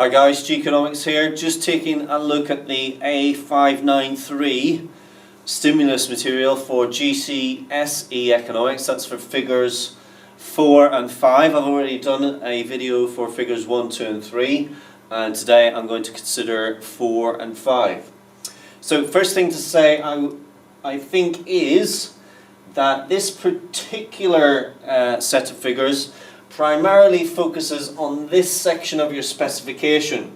Hi guys, G-Economics here, just taking a look at the A593 stimulus material for GCSE Economics. That's for figures 4 and 5. I've already done a video for figures 1, 2 and 3, and today I'm going to consider 4 and 5. So first thing to say I think is that this particular set of figures primarily focuses on this section of your specification.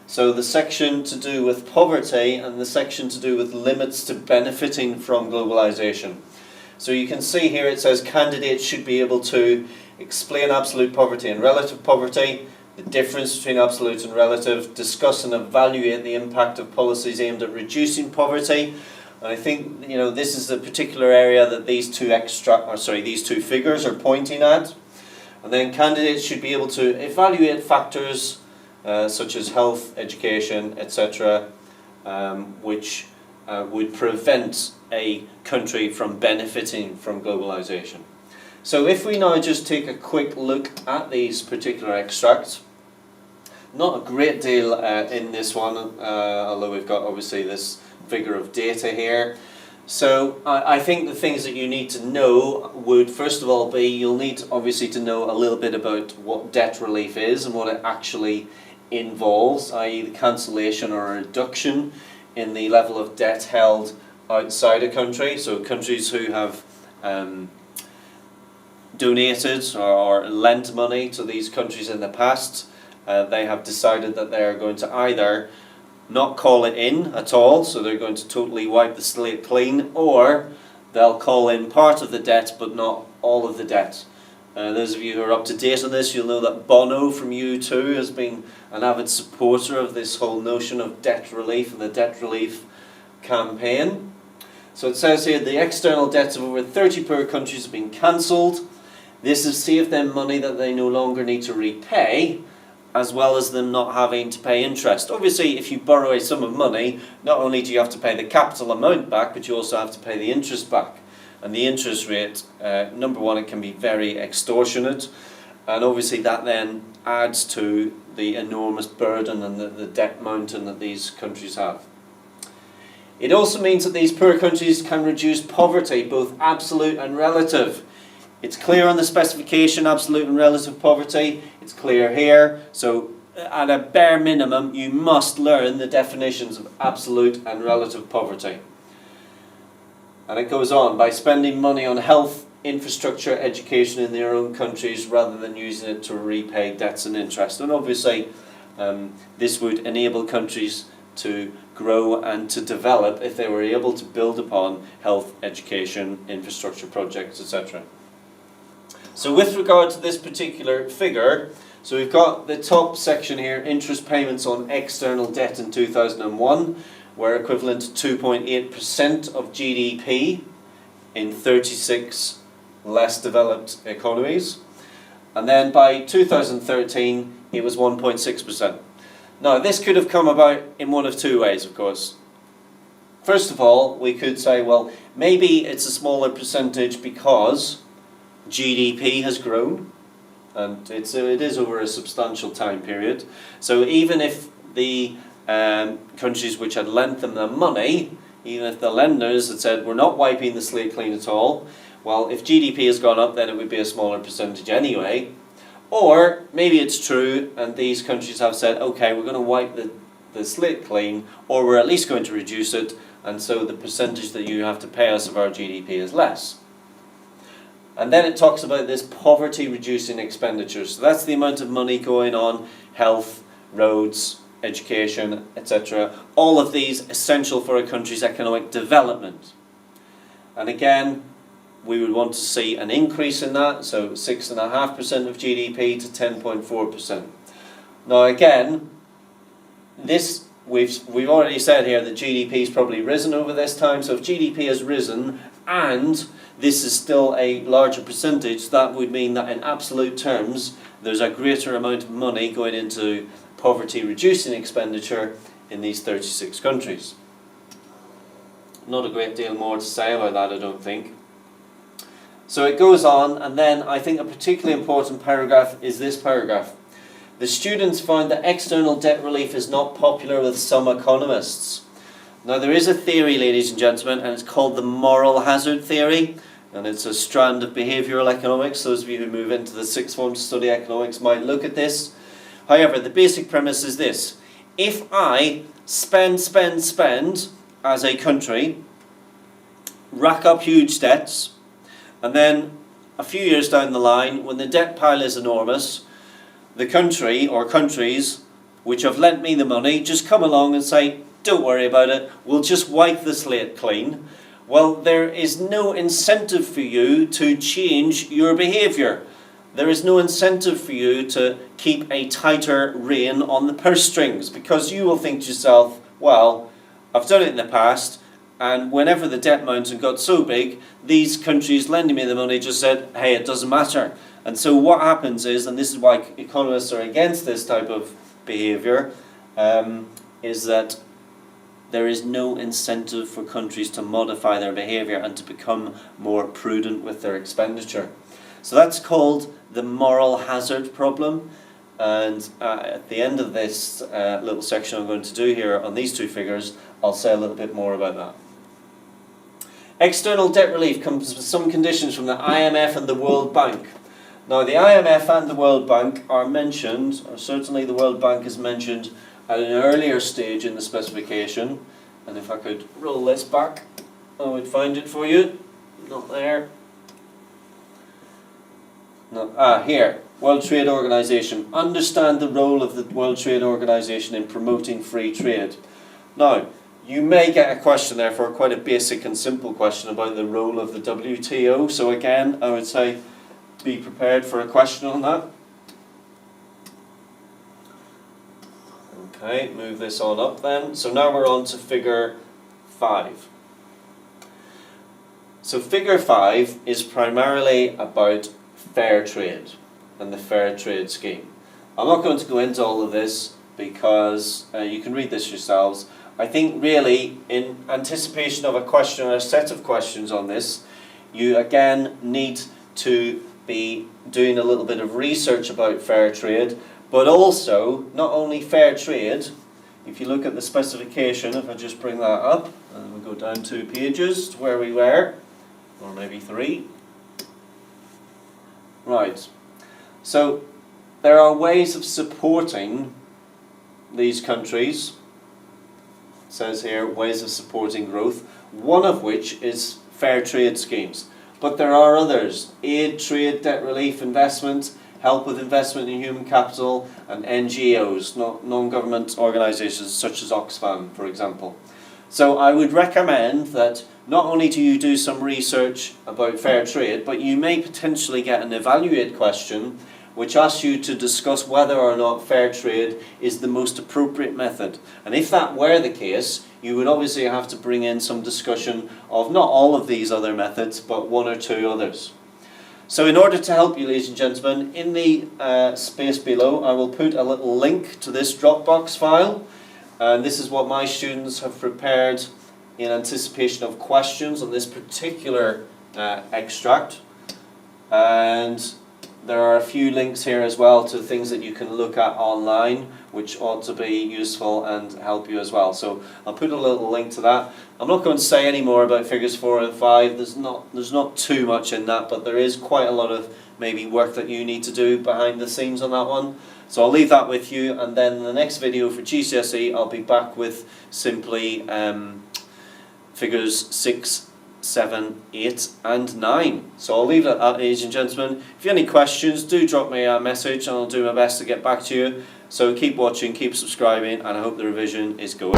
So the section to do with poverty and the section to do with limits to benefiting from globalization. So you can see here it says candidates should be able to explain absolute poverty and relative poverty, the difference between absolute and relative, discuss and evaluate the impact of policies aimed at reducing poverty. And I think this is the particular area that these two figures are pointing at. And then candidates should be able to evaluate factors such as health, education, etc., which would prevent a country from benefiting from globalization. So if we now just take a quick look at these particular extracts, not a great deal in this one, although we've got obviously this figure of data here. So I think the things that you need to know would first of all be you'll need obviously to know a little bit about what debt relief is and what it actually involves, i.e. the cancellation or reduction in the level of debt held outside a country. So countries who have donated or lent money to these countries in the past, they have decided that they are going to either not call it in at all, so they're going to totally wipe the slate clean, or they'll call in part of the debt but not all of the debt. Those of you who are up to date on this, you'll know that Bono from U2 has been an avid supporter of this whole notion of debt relief and the debt relief campaign. So it says here the external debts of over 30 poor countries have been cancelled. This has saved them money that they no longer need to repay, as well as them not having to pay interest. Obviously, if you borrow a sum of money, not only do you have to pay the capital amount back, but you also have to pay the interest back. And the interest rate, number one, it can be very extortionate, and obviously that then adds to the enormous burden and the debt mountain that these countries have. It also means that these poor countries can reduce poverty, both absolute and relative. It's clear on the specification, absolute and relative poverty. It's clear here. So at a bare minimum, you must learn the definitions of absolute and relative poverty. And it goes on, by spending money on health, infrastructure, education in their own countries rather than using it to repay debts and interest. And obviously, this would enable countries to grow and to develop if they were able to build upon health, education, infrastructure projects, etc. So with regard to this particular figure, so we've got the top section here, interest payments on external debt in 2001 were equivalent to 2.8% of GDP in 36 less developed economies. And then by 2013, it was 1.6%. Now, this could have come about in one of two ways, of course. First of all, we could say, well, maybe it's a smaller percentage because GDP has grown, and it is over a substantial time period. So even if the countries which had lent them the money, even if the lenders had said we're not wiping the slate clean at all, well, if GDP has gone up, then it would be a smaller percentage anyway. Or maybe it's true and these countries have said, okay, we're going to wipe the slate clean, or we're at least going to reduce it, and so the percentage that you have to pay us of our GDP is less. And then it talks about this poverty reducing expenditure. So that's the amount of money going on health, roads, education, etc. All of these essential for a country's economic development. And again, we would want to see an increase in that, so 6.5% of GDP to 10.4%. Now again, this we've already said here that GDP has probably risen over this time, so if GDP has risen and this is still a larger percentage, that would mean that in absolute terms there's a greater amount of money going into poverty reducing expenditure in these 36 countries. Not a great deal more to say about that, I don't think. So it goes on, and then I think a particularly important paragraph is this paragraph. The students found that external debt relief is not popular with some economists. Now there is a theory, ladies and gentlemen, and it's called the moral hazard theory, and it's a strand of behavioural economics. Those of you who move into the sixth form to study economics might look at this. However, the basic premise is this: if I spend as a country, rack up huge debts, and then a few years down the line, when the debt pile is enormous, the country or countries which have lent me the money just come along and say, don't worry about it, we'll just wipe the slate clean. Well, there is no incentive for you to change your behaviour. There is no incentive for you to keep a tighter rein on the purse strings, because you will think to yourself, well, I've done it in the past, and whenever the debt mountain got so big, these countries lending me the money just said, hey, it doesn't matter. And so what happens is, and this is why economists are against this type of behaviour, is that there is no incentive for countries to modify their behaviour and to become more prudent with their expenditure. So that's called the moral hazard problem. And at the end of this little section I'm going to do here on these two figures, I'll say a little bit more about that. External debt relief comes with some conditions from the IMF and the World Bank. Now the IMF and the World Bank are mentioned, or certainly the World Bank is mentioned at an earlier stage in the specification. And if I could roll this back, I would find it for you. Not there. No, here. World Trade Organization. Understand the role of the World Trade Organization in promoting free trade. Now, you may get a question there for quite a basic and simple question about the role of the WTO. So again, I would say be prepared for a question on that. Okay, move this on up then. So now we're on to figure 5. So figure 5 is primarily about fair trade and the fair trade scheme. I'm not going to go into all of this because you can read this yourselves. I think really in anticipation of a question or a set of questions on this, you again need to be doing a little bit of research about fair trade, but also not only fair trade. If you look at the specification, if I just bring that up and we go down 2 pages to where we were, or maybe 3. Right, so there are ways of supporting these countries. It says here ways of supporting growth, one of which is fair trade schemes. But there are others: aid, trade, debt relief, investment, help with investment in human capital, and NGOs, non-government organisations such as Oxfam, for example. So I would recommend that not only do you do some research about fair trade, but you may potentially get an evaluate question which asks you to discuss whether or not fair trade is the most appropriate method. And if that were the case, you would obviously have to bring in some discussion of not all of these other methods, but 1 or 2 others. So in order to help you, ladies and gentlemen, in the space below, I will put a little link to this Dropbox file. And this is what my students have prepared in anticipation of questions on this particular extract. And there are a few links here as well to things that you can look at online, which ought to be useful and help you as well. So I'll put a little link to that. I'm not going to say any more about figures 4 and 5. There's not too much in that, but there is quite a lot of maybe work that you need to do behind the scenes on that one. So I'll leave that with you, and then in the next video for GCSE I'll be back with simply figures 6, 7, 8 and 9. So I'll leave it at that, ladies and gentlemen. If you have any questions, do drop me a message and I'll do my best to get back to you. So keep watching, keep subscribing, and I hope the revision is going.